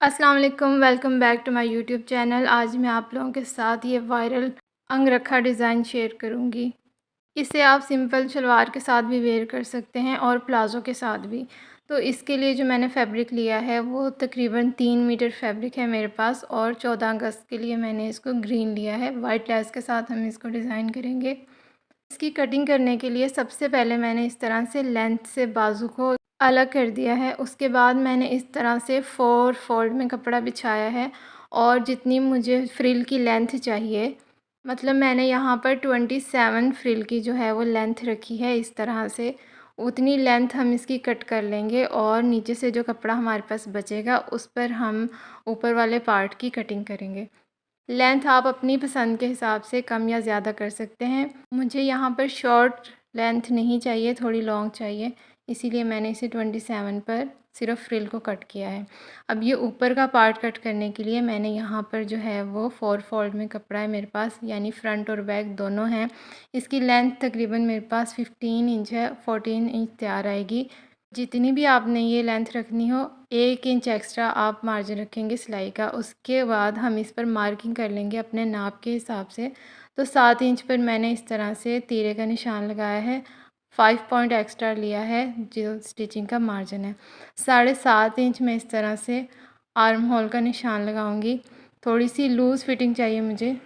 अस्सलाम वालेकुम, welcome back to my YouTube channel. आज मैं आप लोगों के साथ ये वायरल अंगरखा डिज़ाइन शेयर करूँगी। इसे आप सिंपल शलवार के साथ भी वेयर कर सकते हैं और प्लाज़ो के साथ भी। तो इसके लिए जो मैंने फ़ैब्रिक लिया है वो तकरीबन 3 मीटर फ़ैब्रिक है मेरे पास और 14 गज़ के लिए मैंने इसको ग्रीन लिया है। वाइट लेस के साथ हम इसको डिज़ाइन करेंगे। इसकी कटिंग करने के लिए सबसे पहले मैंने इस तरह से लेंथ से बाजू को अलग कर दिया है। उसके बाद मैंने इस तरह से 4 फोल्ड में कपड़ा बिछाया है और जितनी मुझे फ्रिल की लेंथ चाहिए, मतलब मैंने यहाँ पर 27 फ्रिल की जो है वो लेंथ रखी है इस तरह से। उतनी लेंथ हम इसकी कट कर लेंगे और नीचे से जो कपड़ा हमारे पास बचेगा उस पर हम ऊपर वाले पार्ट की कटिंग करेंगे। लेंथ आप अपनी पसंद के हिसाब से कम या ज़्यादा कर सकते हैं। मुझे यहाँ पर शॉर्ट लेंथ नहीं चाहिए, थोड़ी लॉन्ग चाहिए, इसीलिए मैंने इसे 27 पर सिर्फ फ्रिल को कट किया है। अब ये ऊपर का पार्ट कट करने के लिए मैंने यहाँ पर जो है वो 4 फोल्ड में कपड़ा है मेरे पास, यानी फ़्रंट और बैक दोनों हैं। इसकी लेंथ तकरीबन मेरे पास 15 इंच है, 14 इंच तैयार आएगी। जितनी भी आपने ये लेंथ रखनी हो, 1 इंच एक्स्ट्रा आप मार्जिन रखेंगे सिलाई का। उसके बाद हम इस पर मार्किंग कर लेंगे अपने नाप के हिसाब से। तो 7 इंच पर मैंने इस तरह से तीरे का निशान लगाया है, 5 पॉइंट एक्स्ट्रा लिया है जो स्टिचिंग का मार्जिन है। 7.5 इंच में इस तरह से आर्म होल का निशान लगाऊंगी। थोड़ी सी लूज़ फिटिंग चाहिए मुझे,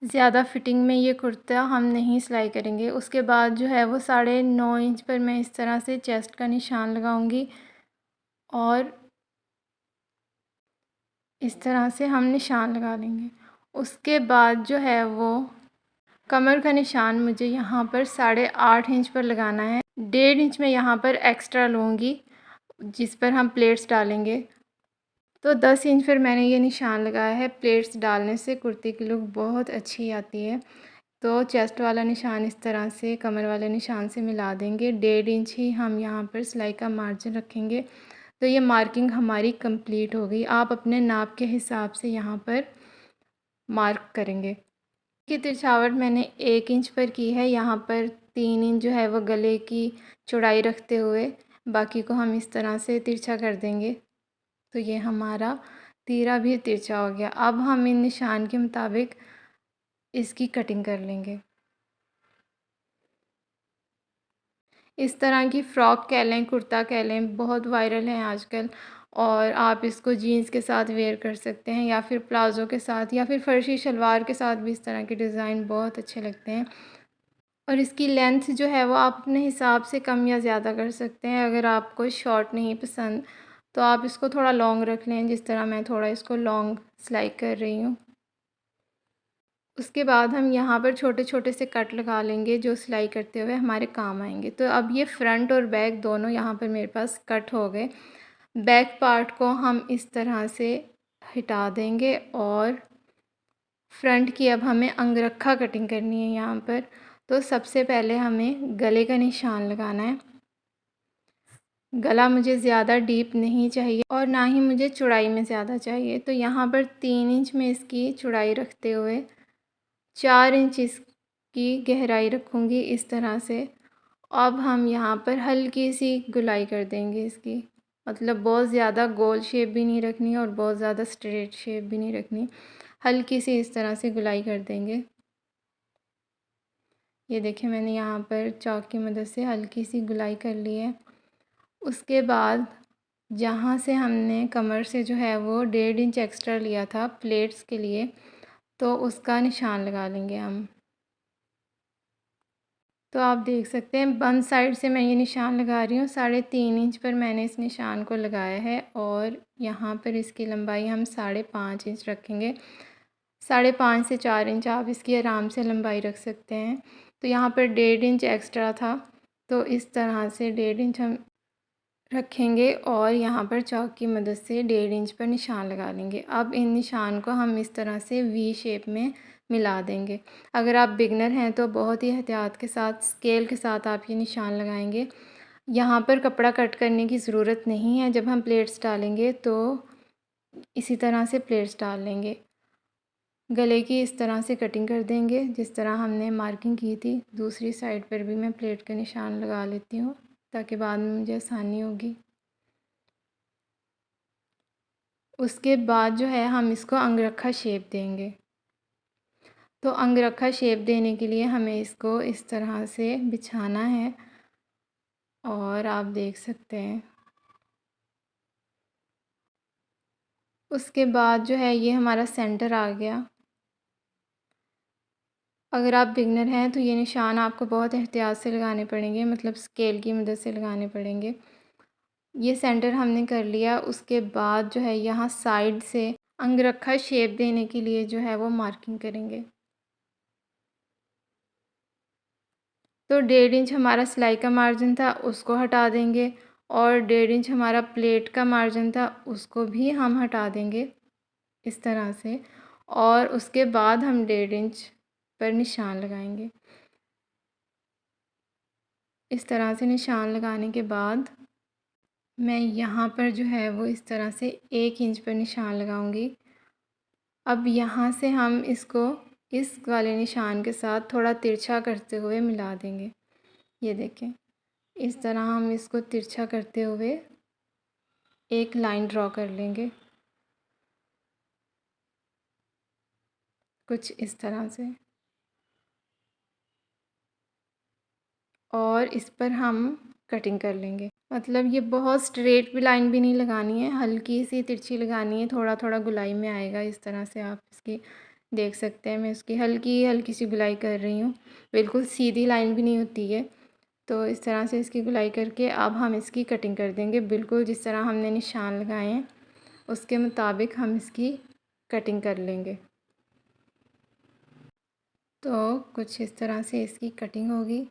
ज़्यादा फिटिंग में ये कुर्ता हम नहीं सिलाई करेंगे। उसके बाद जो है वो 9.5 इंच पर मैं इस तरह से चेस्ट का निशान लगाऊंगी और इस तरह से हम निशान लगा लेंगे। उसके बाद जो है वो कमर का निशान मुझे यहाँ पर 8.5 इंच पर लगाना है। 1.5 इंच में यहाँ पर एक्स्ट्रा लूँगी जिस पर हम प्लेट्स डालेंगे। तो 10 इंच पर मैंने ये निशान लगाया है। प्लेट्स डालने से कुर्ती की लुक बहुत अच्छी आती है। तो चेस्ट वाला निशान इस तरह से कमर वाले निशान से मिला देंगे। 1.5 इंच ही हम यहाँ पर सिलाई का मार्जिन रखेंगे। तो ये मार्किंग हमारी कंप्लीट हो गई। आप अपने नाप के हिसाब से यहाँ पर मार्क करेंगे। की तिरछावट मैंने 1 इंच पर की है। यहाँ पर 3 इंच जो है वो गले की चौड़ाई रखते हुए बाकी को हम इस तरह से तिरछा कर देंगे। तो ये हमारा तीरा भी तिरछा हो गया। अब हम इन निशान के मुताबिक इसकी कटिंग कर लेंगे। इस तरह की फ़्रॉक कह लें, कुर्ता कह लें, बहुत वायरल है आजकल और आप इसको जीन्स के साथ वेयर कर सकते हैं या फिर प्लाज़ो के साथ या फिर फ़र्शी शलवार के साथ भी इस तरह के डिज़ाइन बहुत अच्छे लगते हैं। और इसकी लेंथ जो है वो आप अपने हिसाब से कम या ज़्यादा कर सकते हैं। अगर आपको शॉर्ट नहीं पसंद तो आप इसको थोड़ा लॉन्ग रख लें, जिस तरह मैं थोड़ा इसको लॉन्ग सिलाई कर रही हूँ। उसके बाद हम यहाँ पर छोटे-छोटे से कट लगा लेंगे जो सिलाई करते हुए हमारे काम आएंगे। तो अब ये फ्रंट और बैक दोनों यहाँ पर मेरे पास कट हो गए। बैक पार्ट को हम इस तरह से हटा देंगे और फ्रंट की अब हमें अंगरखा कटिंग करनी है यहाँ पर। तो सबसे पहले हमें गले का निशान लगाना है। गला मुझे ज़्यादा डीप नहीं चाहिए और ना ही मुझे चौड़ाई में ज़्यादा चाहिए। तो यहाँ पर 3 इंच में इसकी चौड़ाई रखते हुए 4 इंच इसकी गहराई रखूँगी इस तरह से। अब हम यहाँ पर हल्की सी गुलाई कर देंगे इसकी, मतलब बहुत ज़्यादा गोल शेप भी नहीं रखनी और बहुत ज़्यादा स्ट्रेट शेप भी नहीं रखनी, हल्की सी इस तरह से गुलाई कर देंगे। ये देखिए मैंने यहाँ पर चॉक की मदद से हल्की सी गुलाई कर ली है। उसके बाद जहाँ से हमने कमर से जो है वो 1.5 इंच एक्स्ट्रा लिया था प्लेट्स के लिए, तो उसका निशान लगा लेंगे हम। तो आप देख सकते हैं बंद साइड से मैं ये निशान लगा रही हूँ। 3.5 इंच पर मैंने इस निशान को लगाया है और यहाँ पर इसकी लंबाई हम 5.5 इंच रखेंगे। 5.5 से 4 इंच आप इसकी आराम से लंबाई रख सकते हैं। तो यहाँ पर 1.5 इंच एक्स्ट्रा था, तो इस तरह से 1.5 इंच हम रखेंगे और यहाँ पर चॉक की मदद से 1.5 इंच पर निशान लगा लेंगे। अब इन निशान को हम इस तरह से वी शेप में मिला देंगे। अगर आप बिगनर हैं तो बहुत ही एहतियात के साथ स्केल के साथ आप ये निशान लगाएंगे। यहाँ पर कपड़ा कट करने की ज़रूरत नहीं है। जब हम प्लेट्स डालेंगे तो इसी तरह से प्लेट्स डाल लेंगे। गले की इस तरह से कटिंग कर देंगे जिस तरह हमने मार्किंग की थी। दूसरी साइड पर भी मैं प्लेट का निशान लगा लेती हूँ ताकि बाद में मुझे आसानी होगी। उसके बाद जो है हम इसको अंगरखा शेप देंगे। तो अंगरखा शेप देने के लिए हमें इसको इस तरह से बिछाना है और आप देख सकते हैं। उसके बाद जो है ये हमारा सेंटर आ गया। अगर आप बिगनर हैं तो ये निशान आपको बहुत एहतियात से लगाने पड़ेंगे, मतलब स्केल की मदद से लगाने पड़ेंगे। ये सेंटर हमने कर लिया। उसके बाद जो है यहाँ साइड से अंगरखा शेप देने के लिए जो है वो मार्किंग करेंगे। तो 1.5 इंच हमारा सिलाई का मार्जिन था, उसको हटा देंगे और 1.5 इंच हमारा प्लेट का मार्जिन था, उसको भी हम हटा देंगे इस तरह से। और उसके बाद हम 1.5 इंच पर निशान लगाएंगे। इस तरह से निशान लगाने के बाद मैं यहाँ पर जो है वो इस तरह से 1 इंच पर निशान लगाऊंगी। अब यहाँ से हम इसको इस वाले निशान के साथ थोड़ा तिरछा करते हुए मिला देंगे। ये देखें, इस तरह हम इसको तिरछा करते हुए एक लाइन ड्रॉ कर लेंगे, कुछ इस तरह से। और इस पर हम कटिंग कर लेंगे। मतलब ये बहुत स्ट्रेट भी लाइन भी नहीं लगानी है, हल्की सी तिरछी लगानी है, थोड़ा थोड़ा गुलाई में आएगा। इस तरह से आप इसकी देख सकते हैं, मैं इसकी हल्की हल्की सी गुलाई कर रही हूँ, बिल्कुल सीधी लाइन भी नहीं होती है। तो इस तरह से इसकी गुलाई करके अब हम इसकी कटिंग कर देंगे। बिल्कुल जिस तरह हमने निशान लगाए हैं उसके मुताबिक हम इसकी कटिंग कर लेंगे। तो कुछ इस तरह से इसकी कटिंग होगी।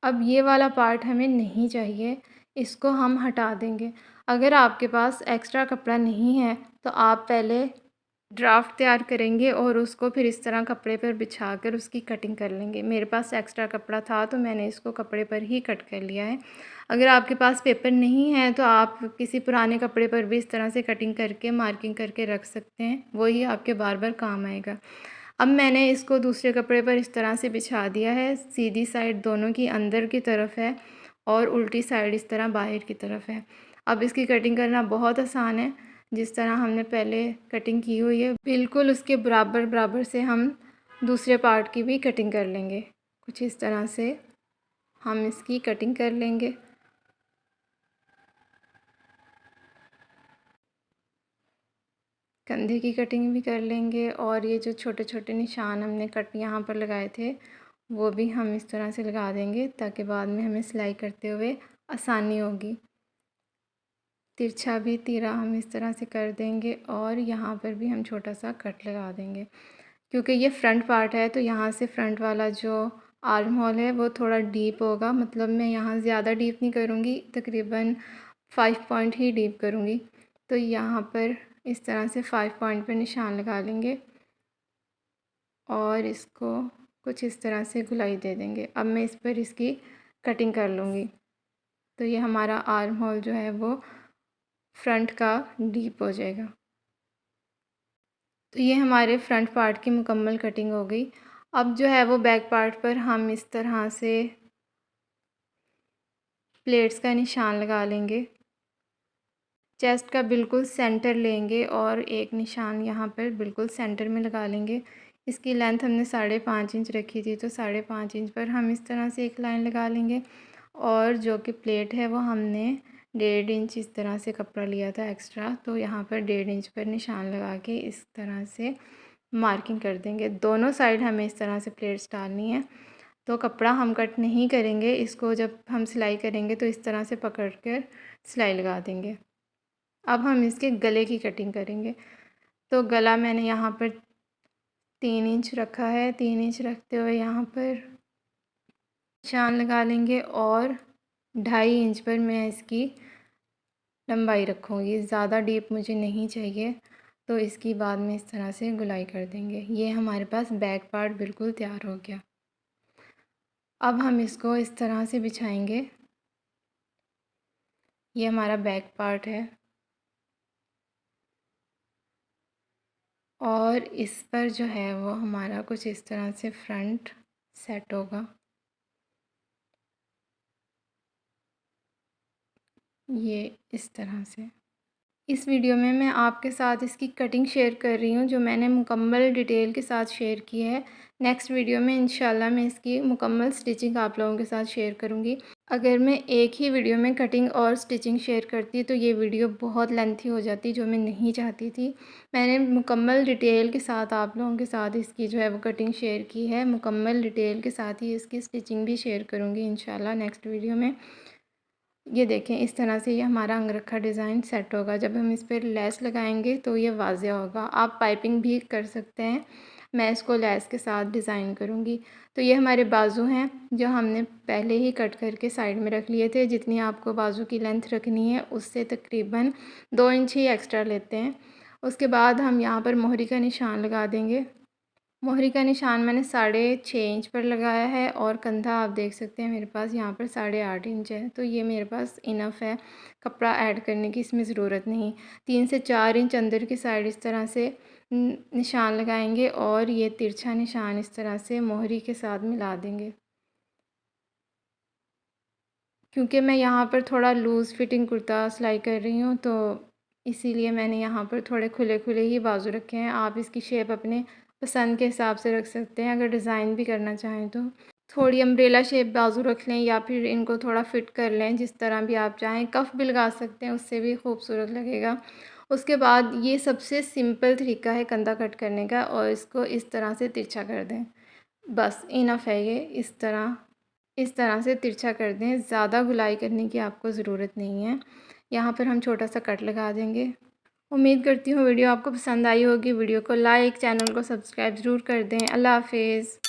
अब ये वाला पार्ट हमें नहीं चाहिए, इसको हम हटा देंगे। अगर आपके पास एक्स्ट्रा कपड़ा नहीं है तो आप पहले ड्राफ्ट तैयार करेंगे और उसको फिर इस तरह कपड़े पर बिछाकर उसकी कटिंग कर लेंगे। मेरे पास एक्स्ट्रा कपड़ा था तो मैंने इसको कपड़े पर ही कट कर लिया है। अगर आपके पास पेपर नहीं है तो आप किसी पुराने कपड़े पर भी इस तरह से कटिंग करके मार्किंग करके रख सकते हैं, वही आपके बार बार काम आएगा। अब मैंने इसको दूसरे कपड़े पर इस तरह से बिछा दिया है। सीधी साइड दोनों की अंदर की तरफ है और उल्टी साइड इस तरह बाहर की तरफ है। अब इसकी कटिंग करना बहुत आसान है। जिस तरह हमने पहले कटिंग की हुई है बिल्कुल उसके बराबर बराबर से हम दूसरे पार्ट की भी कटिंग कर लेंगे। कुछ इस तरह से हम इसकी कटिंग कर लेंगे। कंधे की कटिंग भी कर लेंगे और ये जो छोटे छोटे निशान हमने कट यहाँ पर लगाए थे वो भी हम इस तरह से लगा देंगे ताकि बाद में हमें सिलाई करते हुए आसानी होगी। तिरछा भी तीरा हम इस तरह से कर देंगे और यहाँ पर भी हम छोटा सा कट लगा देंगे। क्योंकि ये फ्रंट पार्ट है तो यहाँ से फ्रंट वाला जो आर्म होल है वो थोड़ा डीप होगा, मतलब मैं यहाँ ज़्यादा डीप नहीं करूँगी, तकरीबन 5 पॉइंट ही डीप करूँगी। तो यहाँ पर इस तरह से 5 पॉइंट पर निशान लगा लेंगे और इसको कुछ इस तरह से गुलाई दे देंगे। अब मैं इस पर इसकी कटिंग कर लूँगी। तो ये हमारा आर्म होल जो है वो फ्रंट का डीप हो जाएगा। तो ये हमारे फ्रंट पार्ट की मुकम्मल कटिंग हो गई। अब जो है वो बैक पार्ट पर हम इस तरह से प्लेट्स का निशान लगा लेंगे। चेस्ट का बिल्कुल सेंटर लेंगे और एक निशान यहाँ पर बिल्कुल सेंटर में लगा लेंगे। इसकी लेंथ हमने 5.5 इंच रखी थी, तो 5.5 इंच पर हम इस तरह से एक लाइन लगा लेंगे। और जो कि प्लेट है वो हमने 1.5 इंच इस तरह से कपड़ा लिया था एक्स्ट्रा, तो यहाँ पर 1.5 इंच पर निशान लगा के इस तरह से मार्किंग कर देंगे। दोनों साइड हमें इस तरह से प्लेट्स डालनी है। तो कपड़ा हम कट नहीं करेंगे, इसको जब हम सिलाई करेंगे तो इस तरह से पकड़ कर सिलाई लगा देंगे। अब हम इसके गले की कटिंग करेंगे। तो गला मैंने यहाँ पर 3 इंच रखा है। 3 इंच रखते हुए यहाँ पर निशान लगा लेंगे और 2.5 इंच पर मैं इसकी लंबाई रखूँगी। ज़्यादा डीप मुझे नहीं चाहिए, तो इसकी बाद में इस तरह से गुलाई कर देंगे। ये हमारे पास बैक पार्ट बिल्कुल तैयार हो गया। अब हम इसको इस तरह से बिछाएंगे। ये हमारा बैक पार्ट है और इस पर जो है वो हमारा कुछ इस तरह से फ्रंट सेट होगा। ये इस तरह से इस वीडियो में मैं आपके साथ इसकी कटिंग शेयर कर रही हूँ, जो मैंने मुकम्मल डिटेल के साथ शेयर की है। नेक्स्ट वीडियो में इंशाल्लाह मैं इसकी मुकम्मल स्टिचिंग आप लोगों के साथ शेयर करूँगी। अगर मैं एक ही वीडियो में कटिंग और स्टिचिंग शेयर करती तो ये वीडियो बहुत लेंथी हो जाती, जो मैं नहीं चाहती थी। मैंने मुकम्मल डिटेल के साथ आप लोगों के साथ इसकी जो है वो कटिंग शेयर की है। मुकम्मल डिटेल के साथ ही इसकी स्टिचिंग भी शेयर करूँगी इंशाल्लाह नेक्स्ट वीडियो में। ये देखें, इस तरह से ये हमारा अंगरखा डिज़ाइन सेट होगा। जब हम इस पर लेस लगाएंगे तो ये वाज़ेह होगा। आप पाइपिंग भी कर सकते हैं, मैं इसको लेस के साथ डिज़ाइन करूँगी। तो ये हमारे बाजू हैं, जो हमने पहले ही कट करके साइड में रख लिए थे। जितनी आपको बाजू की लेंथ रखनी है उससे तकरीबन 2 इंच ही एक्स्ट्रा लेते हैं। उसके बाद हम यहाँ पर मोहरी का निशान लगा देंगे। मोहरी का निशान मैंने 6.5 इंच पर लगाया है और कंधा आप देख सकते हैं मेरे पास यहाँ पर 8.5 इंच है। तो ये मेरे पास इनफ है, कपड़ा ऐड करने की इसमें ज़रूरत नहीं। 3 से 4 इंच अंदर की साइड इस तरह से निशान लगाएंगे और ये तिरछा निशान इस तरह से मोहरी के साथ मिला देंगे। क्योंकि मैं यहाँ पर थोड़ा लूज़ फिटिंग कुर्ता सिलाई कर रही हूँ, तो इसीलिए मैंने यहाँ पर थोड़े खुले खुले ही बाजू रखे हैं। आप इसकी शेप अपने पसंद के हिसाब से रख सकते हैं। अगर डिज़ाइन भी करना चाहें तो थोड़ी अम्ब्रेला शेप बाजू रख लें या फिर इनको थोड़ा फिट कर लें, जिस तरह भी आप चाहें। कफ भी लगा सकते हैं, उससे भी खूबसूरत लगेगा। उसके बाद ये सबसे सिंपल तरीका है कंधा कट करने का, और इसको इस तरह से तिरछा कर दें। बस इनफ है ये। इस तरह से तिरछा कर दें, ज़्यादा गुलाई करने की आपको ज़रूरत नहीं है। यहाँ पर हम छोटा सा कट लगा देंगे। उम्मीद करती हूँ वीडियो आपको पसंद आई होगी। वीडियो को लाइक, चैनल को सब्सक्राइब ज़रूर कर दें। अल्लाह हाफ़िज़।